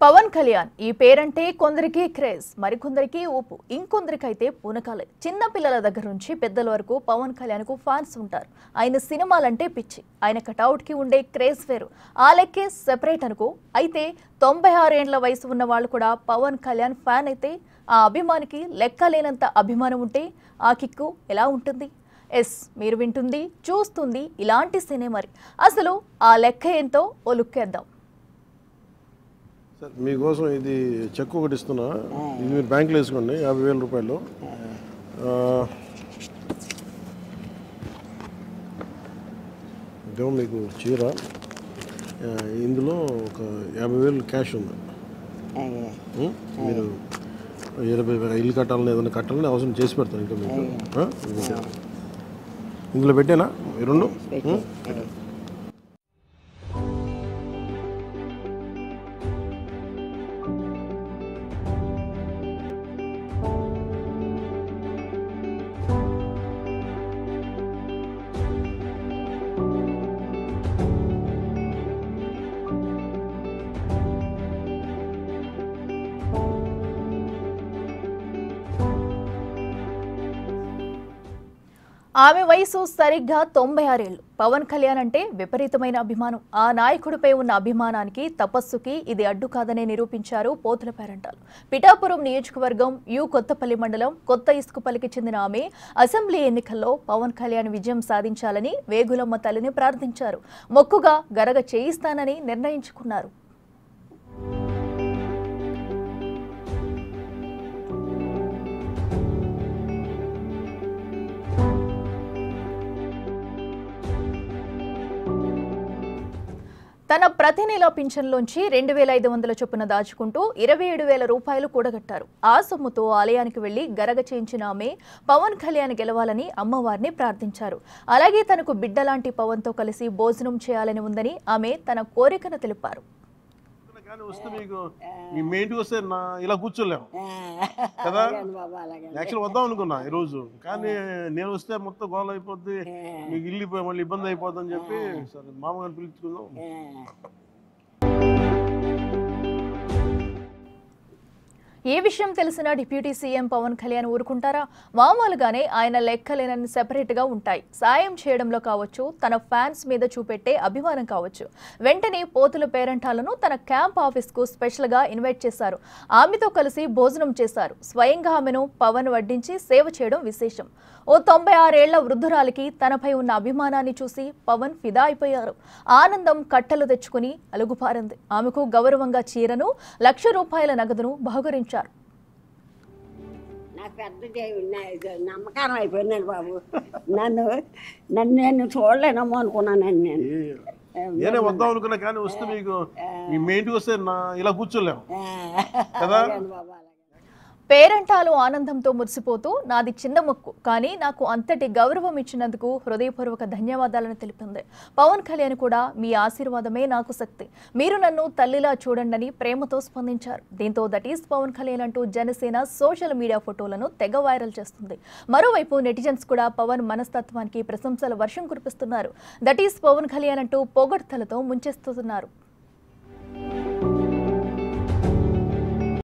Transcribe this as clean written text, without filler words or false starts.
పవన్ కళ్యాణ్ ఈ పేరంటే కొందరికి క్రేజ్, మరికొందరికి ఊపు, ఇంకొందరికైతే పూనకాలే. చిన్న పిల్లల దగ్గర నుంచి పెద్దల వరకు పవన్ కళ్యాణ్ కు ఫ్యాన్స్ ఉంటారు. ఆయన సినిమాలంటే పిచ్చి, ఆయన కటౌట్ కి ఉండే క్రేజ్ వేరు. ఆ లెక్కే సెపరేట్ అనుకో. అయితే 96 ఏండ్ల వయసు ఉన్న వాళ్ళు కూడా పవన్ కళ్యాణ్ ఫ్యాన్ అయితే ఆ అభిమానికి లెక్కలేనంత అభిమానం ఉంటే ఆ కిక్కు ఎలా ఉంటుంది? మీరు వింటుంది, చూస్తుంది ఇలాంటి సినిమా. అసలు ఆ లెక్క ఏంటో ఓ లుక్కేద్దాం. సార్ మీకోసం ఇది చెక్ ఒకటి ఇస్తున్నా, ఇది మీరు బ్యాంకులో వేసుకోండి, 50,000 రూపాయలు. ఇదేమో మీకు చీర, ఇందులో ఒక 50,000 క్యాష్ ఉంది. మీరు 20,000 ఇల్లు కట్టాలని ఏదైనా కట్టాలని అవసరం చేసి పెడతాను. ఇంకా మీకు ఇందులో పెట్టానా ఈ రెండు? ఆమె వయసు సరిగ్గా 96 ఏళ్లు. పవన్ కళ్యాణ్ అంటే విపరీతమైన అభిమానం. ఆ నాయకుడిపై ఉన్న అభిమానానికి, తపస్సుకి ఇది అడ్డు కాదనే నిరూపించారు పోతుల పేరంటాలు. పిఠాపురం నియోజకవర్గం కొత్తపల్లి మండలం కొత్త ఇసుకపల్లికి చెందిన ఆమె అసెంబ్లీ ఎన్నికల్లో పవన్ కళ్యాణ్ విజయం సాధించాలని వేగులమ్మ తల్లిని ప్రార్థించారు. మొక్కుగా గరగ చేయిస్తానని నిర్ణయించుకున్నారు. తన ప్రతి నెల పింఛన్లోంచి 2,500 చొప్పున దాచుకుంటూ 27,000 రూపాయలు కూడగట్టారు. ఆ సొమ్ముతో ఆలయానికి వెళ్లి గరగ చేయించిన ఆమె పవన్ కళ్యాణ్ గెలవాలని అమ్మవారిని ప్రార్థించారు. అలాగే తనకు బిడ్డలాంటి పవన్తో కలిసి భోజనం చేయాలని ఉందని ఆమె తన కోరికను తెలిపారు. వస్తే మీకు మీ ఇంటికి వస్తే ఇలా కూర్చోలేము కదా. యాక్చువల్ వద్దాం అనుకున్నా ఈరోజు, కానీ నేను వస్తే మొత్తం గోల అయిపోద్ది, మీకు ఇల్లు మళ్ళీ ఇబ్బంది అయిపోద్ది అని చెప్పి సరే మామగారిని పిలుచుకుందాం. ఏ విషయం తెలిసినా డిప్యూటీ సీఎం పవన్ కళ్యాణ్ ఊరుకుంటారా? మామూలుగానే ఆయన లెక్కలేనని సెపరేట్గా ఉంటాయి. సాయం చేయడంలో కావచ్చు, తన ఫ్యాన్స్ మీద చూపెట్టే అభిమానం కావచ్చు. వెంటనే పోతుల పేరంటాలను తన క్యాంప్ ఆఫీస్కు స్పెషల్గా ఇన్వైట్ చేశారు. ఆమెతో కలిసి భోజనం చేశారు. స్వయంగా ఆమెను పవన్ వడ్డించి సేవ చేయడం విశేషం. ఓ 96 ఏళ్ల వృద్ధురాలికి తనపై ఉన్న అభిమానాన్ని చూసి పవన్ ఫిదా అయిపోయారు. ఆనందం కట్టలు తెచ్చుకుని అలుగుపారింది. ఆమెకు గౌరవంగా చీరను, ₹1,00,000 నగదును బహుకరించారు. నాకు పెద్ద నమ్మకం అయిపోయిందండి బాబు. నన్ను నేను చూడలేనమ్మో అనుకున్నానండి. నేనే వద్దాం అనుకున్నా, కానీ వస్తే మీకు మీ ఇంటికి వస్తే ఇలా కూర్చోలేము కదా. పేరంటాలు ఆనందంతో మురిసిపోతూ నాది చిన్న మొక్కు, కానీ నాకు అంతటి గౌరవం ఇచ్చినందుకు హృదయపూర్వక ధన్యవాదాలను తెలిపింది. పవన్ కళ్యాణ్ కూడా మీ ఆశీర్వాదమే నాకు శక్తి, మీరు నన్ను తల్లిలా చూడండి ప్రేమతో స్పందించారు. దీంతో దట్ ఈస్ పవన్ కళ్యాణ్ అంటూ జనసేన సోషల్ మీడియా ఫోటోలను తెగ వైరల్ చేస్తుంది. మరోవైపు నెటిజన్స్ కూడా పవన్ మనస్తత్వానికి ప్రశంసల వర్షం కురిపిస్తున్నారు. దట్ ఈస్ పవన్ కళ్యాణ్ అంటూ పొగడ్తలతో ముంచెస్తున్నారు.